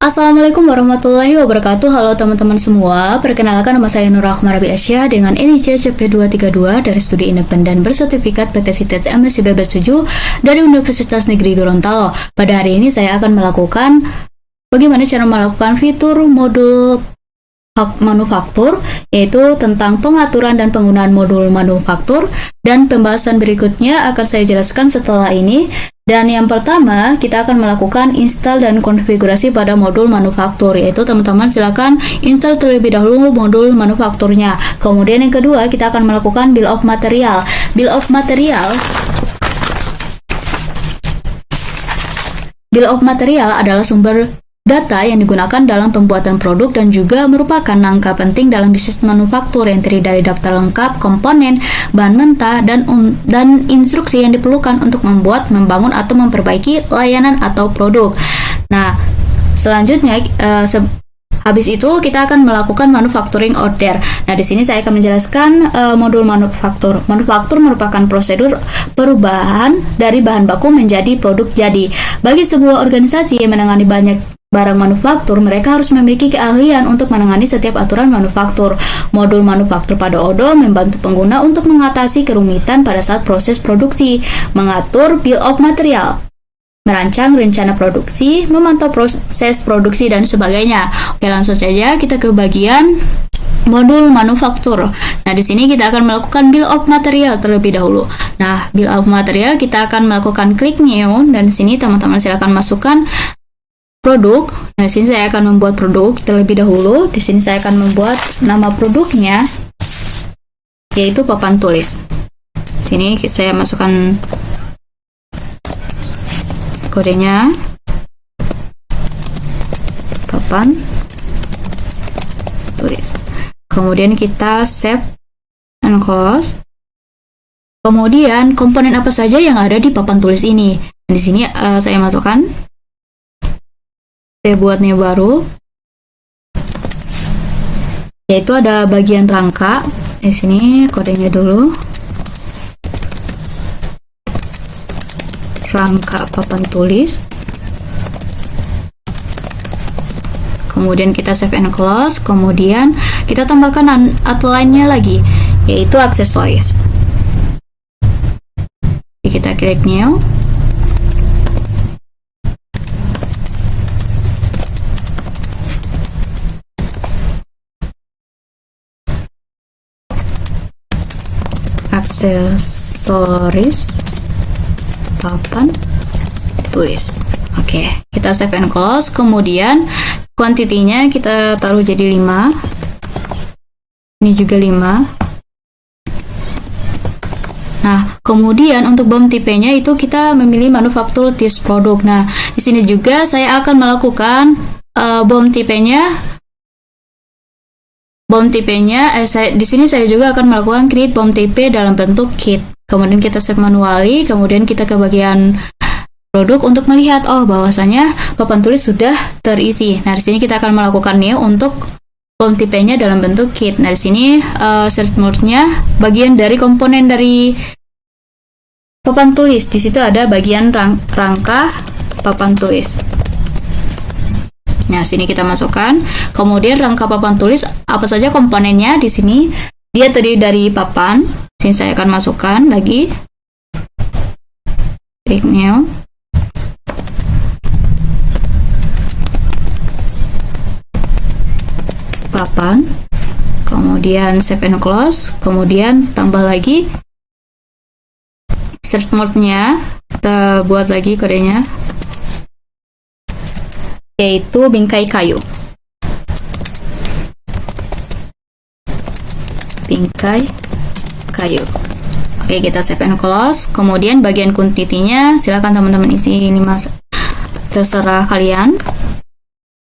Assalamualaikum warahmatullahi wabarakatuh. Halo teman-teman semua. Perkenalkan, nama saya Nur Rahma Rabi Asya dengan NIC CP232 dari Studi Independen Bersertifikat PTSI MSc BB7 dari Universitas Negeri Gorontalo. Pada hari ini saya akan melakukan bagaimana cara melakukan fitur modul manufaktur, yaitu tentang pengaturan dan penggunaan modul manufaktur, dan pembahasan berikutnya akan saya jelaskan setelah ini. Dan yang pertama, kita akan melakukan install dan konfigurasi pada modul manufaktur, yaitu teman-teman silakan install terlebih dahulu modul manufakturnya. Kemudian yang kedua, kita akan melakukan bill of material. Bill of material adalah sumber data yang digunakan dalam pembuatan produk dan juga merupakan nangka penting dalam bisnis manufaktur yang terdiri dari daftar lengkap, komponen, bahan mentah, dan instruksi yang diperlukan untuk membuat, membangun, atau memperbaiki layanan atau produk. Nah, selanjutnya habis itu kita akan melakukan manufacturing order. Nah, di sini saya akan menjelaskan modul manufaktur. Manufaktur merupakan prosedur perubahan dari bahan baku menjadi produk jadi. Bagi sebuah organisasi yang menangani banyak barang manufaktur, mereka harus memiliki keahlian untuk menangani setiap aturan manufaktur. Modul manufaktur pada ODO membantu pengguna untuk mengatasi kerumitan pada saat proses produksi, mengatur bill of material, merancang rencana produksi, memantau proses produksi, dan sebagainya. Oke, langsung saja kita ke bagian modul manufaktur. Nah, di sini kita akan melakukan bill of material terlebih dahulu. Nah, bill of material kita akan melakukan klik new, dan di sini teman-teman silakan masukkan produk. Nah, di sini saya akan membuat produk terlebih dahulu. Di sini saya akan membuat nama produknya, yaitu papan tulis. Sini saya masukkan kodenya, papan tulis. Kemudian kita save and close. Kemudian komponen apa saja yang ada di papan tulis ini. Di sini saya masukkan. Saya buat new baru, yaitu ada bagian rangka. Di sini kodenya dulu, rangka papan tulis. Kemudian kita save and close. Kemudian kita tambahkan outline-nya lagi, yaitu aksesoris. Kita klik new. Aksesoris papan tulis. Oke, kita save and close. Kemudian kuantitinya kita taruh jadi 5. Ini juga 5. Nah, kemudian untuk BOM tipenya itu kita memilih manufaktur types produk. Nah, di sini juga saya akan melakukan BOM tipenya. BOM tipenya, di sini saya juga akan melakukan create BOM tipe dalam bentuk kit. Kemudian kita save manually, kemudian kita ke bagian produk untuk melihat bahwasanya papan tulis sudah terisi. Nah, di sini kita akan melakukan new untuk BOM tipenya dalam bentuk kit. Nah, di sini search mode-nya bagian dari komponen dari papan tulis. Di situ ada bagian rangka papan tulis. Nah, sini kita masukkan. Kemudian rangka papan tulis apa saja komponennya. Di sini dia terdiri dari papan. Sini saya akan masukkan lagi. Klik new. Papan. Kemudian save and close. Kemudian tambah lagi search mode-nya. Kita buat lagi kodenya, yaitu bingkai kayu. Bingkai kayu. Oke, kita save and close. Kemudian bagian kuantitinya silakan teman-teman isi ini, terserah kalian.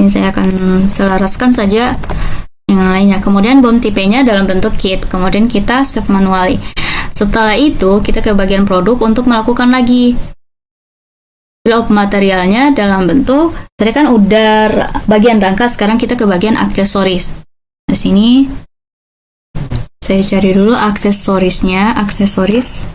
Ini saya akan selaraskan saja dengan lainnya. Kemudian BOM tipenya dalam bentuk kit. Kemudian kita save manually. Setelah itu kita ke bagian produk untuk melakukan lagi bill of materialnya dalam bentuk, tadi kan udah bagian rangka, sekarang kita ke bagian aksesoris. Di sini saya cari dulu aksesorisnya, aksesoris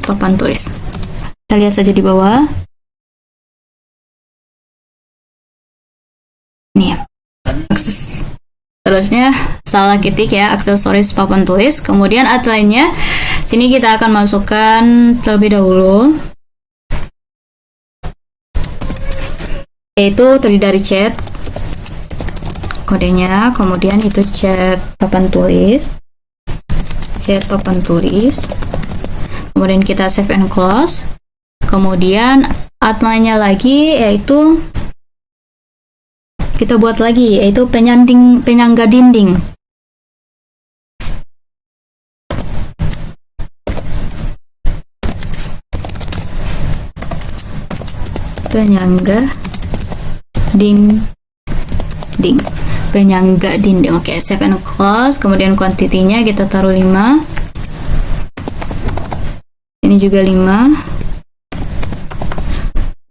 papan tulis. Kita lihat saja di bawah. Terusnya salah ketik ya, aksesoris papan tulis. Kemudian outline-nya, sini kita akan masukkan terlebih dahulu, yaitu terdiri dari cat kodenya, kemudian itu cat papan tulis, kemudian kita save and close. Kemudian outline-nya lagi, yaitu kita buat lagi, yaitu penyangga dinding. Penyangga dinding. Oke, save and close. Kemudian kuantitinya kita taruh 5. Ini juga 5.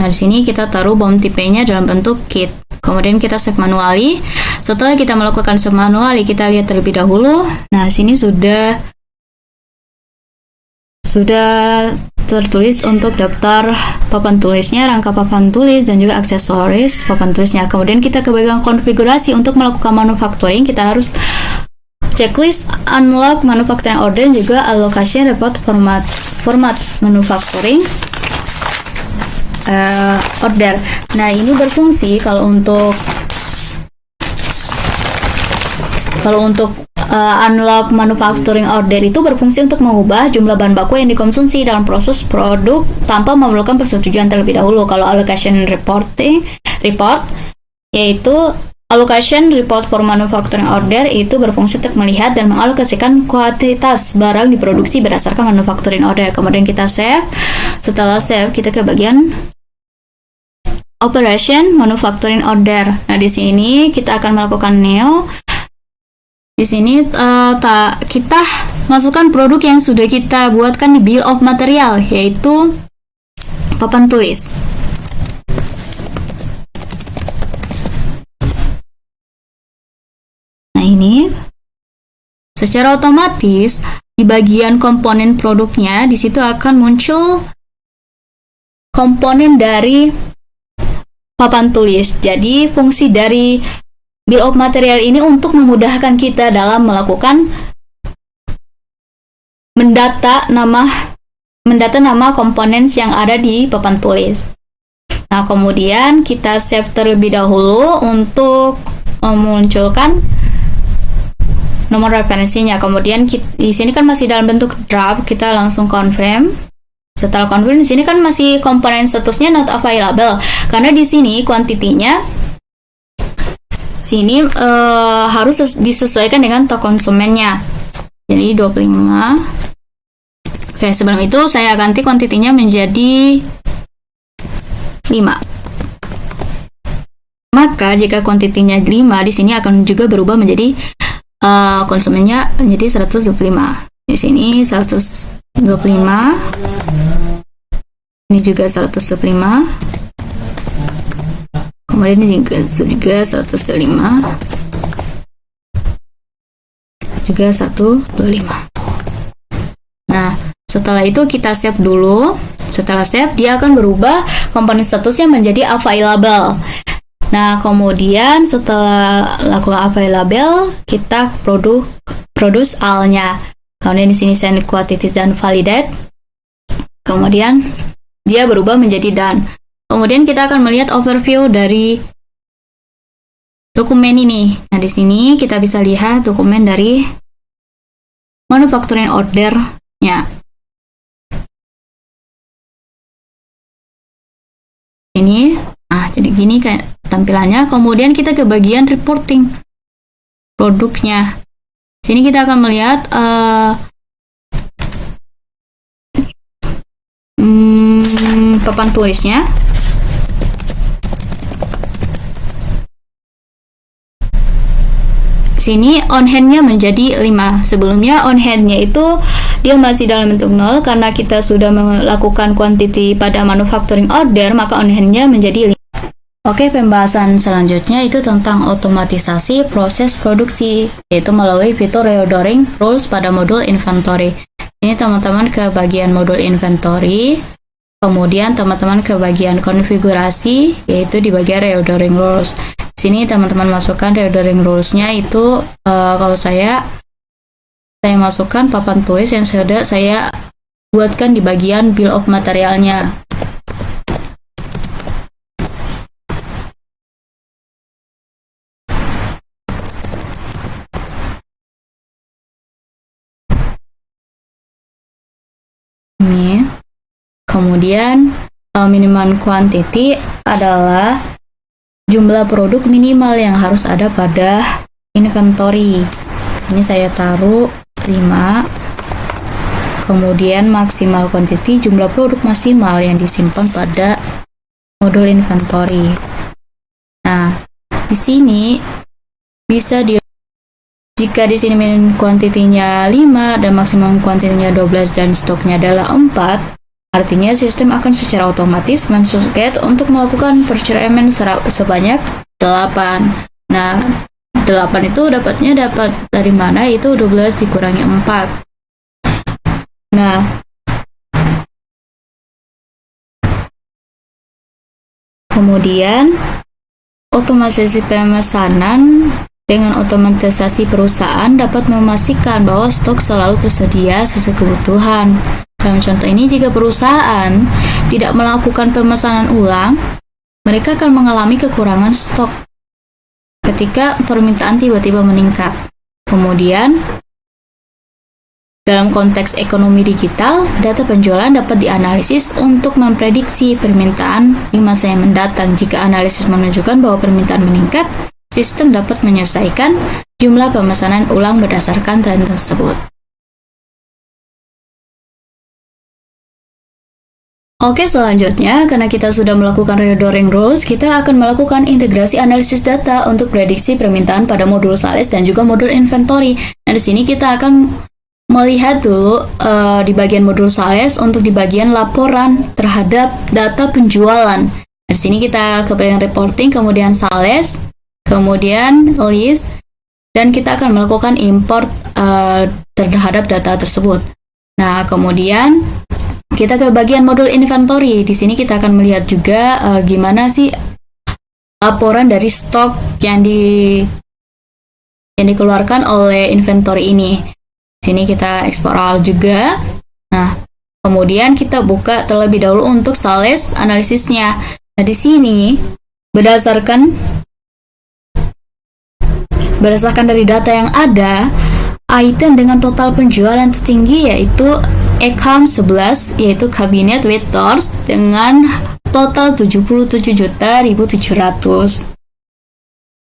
Nah, di sini kita taruh bom tipenya dalam bentuk kit. Kemudian kita save manually. Setelah kita melakukan save manually, kita lihat terlebih dahulu. Nah, sini sudah tertulis untuk daftar papan tulisnya, rangka papan tulis, dan juga aksesoris papan tulisnya. Kemudian kita ke bagian konfigurasi. Untuk melakukan manufacturing, kita harus checklist unlock manufacturing order, juga allocation report format manufacturing order. Nah, ini berfungsi kalau untuk unlock manufacturing order itu berfungsi untuk mengubah jumlah bahan baku yang dikonsumsi dalam proses produk tanpa memerlukan persetujuan terlebih dahulu. Kalau allocation report, yaitu allocation report for manufacturing order, itu berfungsi untuk melihat dan mengalokasikan kuantitas barang diproduksi berdasarkan manufacturing order. Kemudian kita save. Setelah save, kita ke bagian operation manufacturing order. Nah, di sini kita akan melakukan neo. Di sini kita masukkan produk yang sudah kita buatkan di bill of material, yaitu papan tulis. Nah, ini secara otomatis di bagian komponen produknya, di situ akan muncul komponen dari papan tulis. Jadi fungsi dari bill of material ini untuk memudahkan kita dalam melakukan mendata nama komponen yang ada di papan tulis. Nah, kemudian kita save terlebih dahulu untuk memunculkan nomor referensinya. Kemudian di sini kan masih dalam bentuk draft, kita langsung confirm. Setelah confirm, di sini kan masih komponen statusnya not available, karena di sini kuantitinya sini harus disesuaikan dengan toko konsumennya. Jadi 25. Oke, sebelum itu saya ganti kuantitinya menjadi 5. Maka jika kuantitinya 5, di sini akan juga berubah menjadi konsumennya menjadi 125. Di sini 125. Ini juga 125. Kemudian ini juga 125. Juga 125. Nah, setelah itu kita save dulu. Setelah save, dia akan berubah komponen statusnya menjadi available. Nah, kemudian setelah lakukan available, kita produce all-nya. Kemudian di sini send quantities dan validate. Kemudian dia berubah menjadi done. Kemudian kita akan melihat overview dari dokumen ini. Nah, di sini kita bisa lihat dokumen dari manufacturing order-nya. Ini, jadi gini kayak tampilannya. Kemudian kita ke bagian reporting produknya. Sini kita akan melihat papan tulisnya. Sini on hand-nya menjadi 5. Sebelumnya on hand-nya itu dia masih dalam bentuk 0 karena kita sudah melakukan quantity pada manufacturing order, maka on hand-nya menjadi 5. Oke, pembahasan selanjutnya itu tentang otomatisasi proses produksi, yaitu melalui fitur reordering rules pada modul inventory. Ini teman-teman ke bagian modul inventory, kemudian teman-teman ke bagian konfigurasi, yaitu di bagian reordering rules. Di Sini teman-teman masukkan reordering rules-nya itu kalau saya masukkan papan tulis yang sudah saya buatkan di bagian bill of materialnya. Ini. Kemudian minimum quantity adalah jumlah produk minimal yang harus ada pada inventory. Ini saya taruh 5. Kemudian maksimal quantity jumlah produk maksimal yang disimpan pada modul inventory. Nah, di sini bisa jika di sini minimum quantity-nya 5 dan maksimum quantity-nya 12 dan stoknya adalah 4, artinya sistem akan secara otomatis men-suggest untuk melakukan procurement sebanyak 8. Nah, 8 itu dapat dari mana? Itu 12 dikurangi 4. Nah, kemudian otomatisasi pemesanan dengan otomatisasi perusahaan dapat memastikan bahwa stok selalu tersedia sesuai kebutuhan. Dalam contoh ini, jika perusahaan tidak melakukan pemesanan ulang, mereka akan mengalami kekurangan stok ketika permintaan tiba-tiba meningkat. Kemudian, dalam konteks ekonomi digital, data penjualan dapat dianalisis untuk memprediksi permintaan di masa yang mendatang. Jika analisis menunjukkan bahwa permintaan meningkat, sistem dapat menyesuaikan jumlah pemesanan ulang berdasarkan tren tersebut. Oke, selanjutnya, karena kita sudah melakukan reordering rules, kita akan melakukan integrasi analisis data untuk prediksi permintaan pada modul sales dan juga modul inventory. Nah, di sini kita akan melihat dulu di bagian modul sales untuk di bagian laporan terhadap data penjualan. Nah, di sini kita ke bagian reporting, kemudian sales, kemudian list, dan kita akan melakukan import terhadap data tersebut. Nah, kemudian kita ke bagian modul inventory. Di sini kita akan melihat juga gimana sih laporan dari stok yang dikeluarkan oleh inventory ini. Di sini kita ekspor all juga. Nah, kemudian kita buka terlebih dahulu untuk sales analisisnya. Nah, di sini berdasarkan dari data yang ada, item dengan total penjualan tertinggi yaitu Ecom 11, yaitu kabinet with doors dengan total 77.700.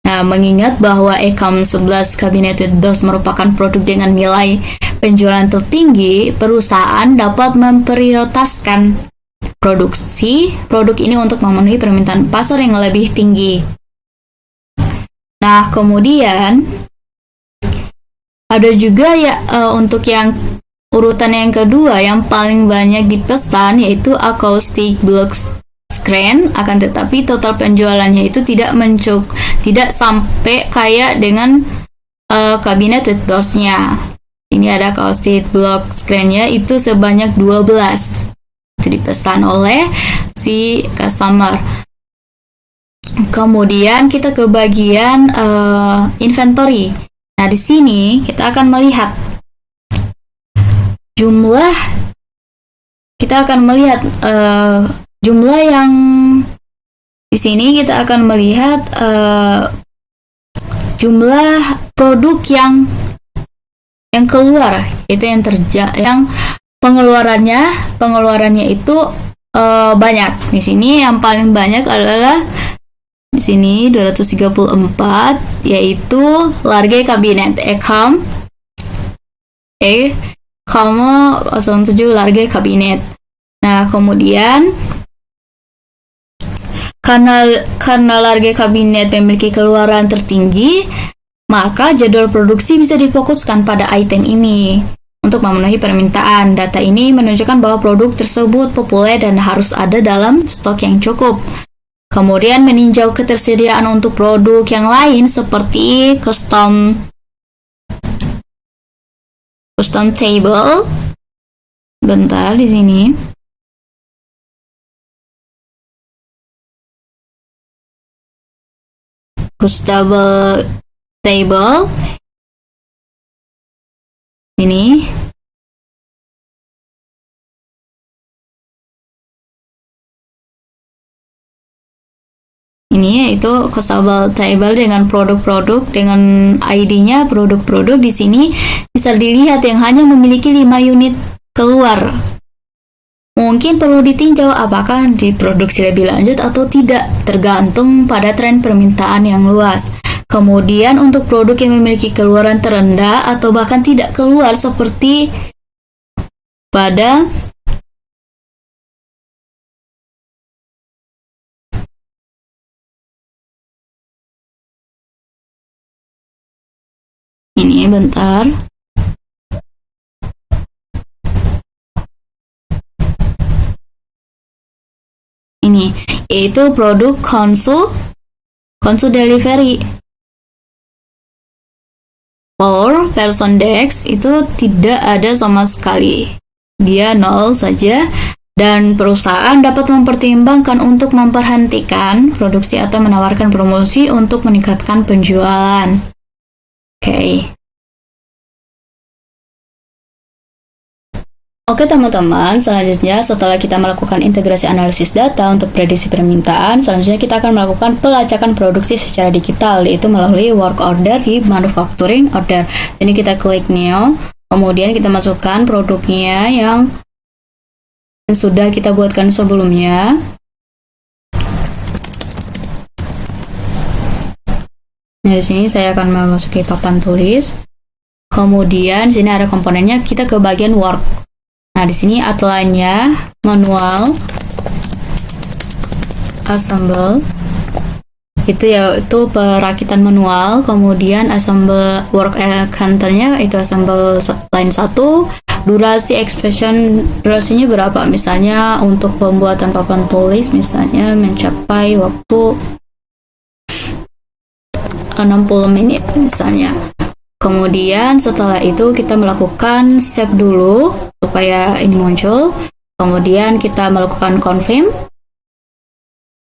Nah, mengingat bahwa Ecom 11 kabinet with doors merupakan produk dengan nilai penjualan tertinggi, perusahaan dapat memprioritaskan produksi produk ini untuk memenuhi permintaan pasar yang lebih tinggi. Nah, kemudian ada juga ya untuk yang urutan yang kedua yang paling banyak dipesan yaitu acoustic block screen, akan tetapi total penjualannya itu tidak sampai kayak dengan kabinet with doors-nya. Ini ada acoustic block screen-nya itu sebanyak 12. Itu dipesan oleh si customer. Kemudian kita ke bagian inventory. Nah, di sini kita akan melihat jumlah yang di sini kita akan melihat jumlah produk yang keluar, itu yang pengeluarannya itu banyak. Di sini yang paling banyak adalah di sini 234, yaitu large cabinet Ecom 07 large cabinet. Nah, kemudian karena large cabinet memiliki keluaran tertinggi, maka jadwal produksi bisa difokuskan pada item ini untuk memenuhi permintaan. Data ini menunjukkan bahwa produk tersebut populer dan harus ada dalam stok yang cukup. Kemudian meninjau ketersediaan untuk produk yang lain seperti custom table. Bentar di sini. Costable table. Ini yaitu costable table dengan produk-produk dengan ID-nya produk-produk. Di sini bisa dilihat yang hanya memiliki 5 unit keluar. Mungkin perlu ditinjau apakah diproduksi lebih lanjut atau tidak, tergantung pada tren permintaan yang luas. Kemudian untuk produk yang memiliki keluaran terendah atau bahkan tidak keluar seperti pada ini bentar. Ini yaitu produk konsul delivery. For person desk itu tidak ada sama sekali, dia 0 saja, dan perusahaan dapat mempertimbangkan untuk memperhentikan produksi atau menawarkan promosi untuk meningkatkan penjualan. Oke teman-teman, selanjutnya setelah kita melakukan integrasi analisis data untuk prediksi permintaan, selanjutnya kita akan melakukan pelacakan produksi secara digital, yaitu melalui work order di manufacturing order. Jadi kita klik new, kemudian kita masukkan produknya yang sudah kita buatkan sebelumnya. Nah, di sini saya akan memasuki papan tulis. Kemudian di sini ada komponennya, kita ke bagian work. Nah, di sini outline-nya manual assemble. Itu yaitu perakitan manual, kemudian assemble work counter-nya itu assemble line 1. Durasinya berapa? Misalnya untuk pembuatan papan tulis misalnya mencapai waktu 60 menit misalnya. Kemudian setelah itu kita melakukan save dulu supaya ini muncul. Kemudian kita melakukan confirm.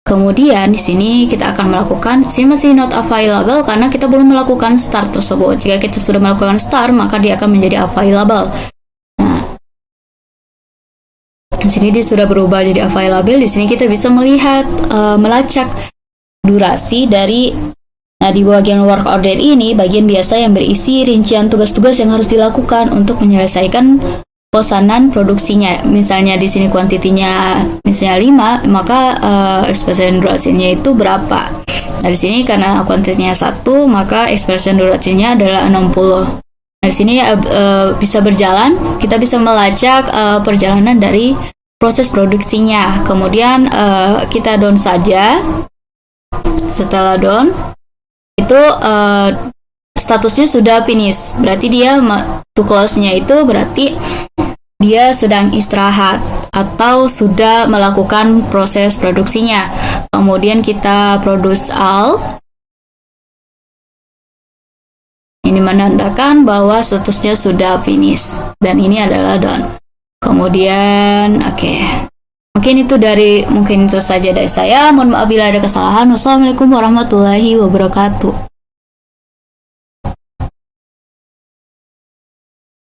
Kemudian di sini kita akan melakukan, sini masih not available karena kita belum melakukan start tersebut. Jika kita sudah melakukan start, maka dia akan menjadi available. Nah, di sini dia sudah berubah jadi available. Di sini kita bisa melihat melacak durasi dari. Nah, di bagian work order ini, bagian biasa yang berisi rincian tugas-tugas yang harus dilakukan untuk menyelesaikan pesanan produksinya. Misalnya di sini kuantitinya misalnya 5, maka expression durasinya itu berapa? Nah, di sini karena kuantitinya 1, maka expression durasinya adalah 60. Nah, di sini bisa berjalan, kita bisa melacak perjalanan dari proses produksinya. Kemudian kita down saja. Setelah down, itu statusnya sudah finish, berarti dia to close-nya itu berarti dia sedang istirahat atau sudah melakukan proses produksinya. Kemudian kita produce all, ini menandakan bahwa statusnya sudah finish dan ini adalah done. Kemudian mungkin itu saja dari saya. Mohon maaf bila ada kesalahan. Wassalamualaikum warahmatullahi wabarakatuh.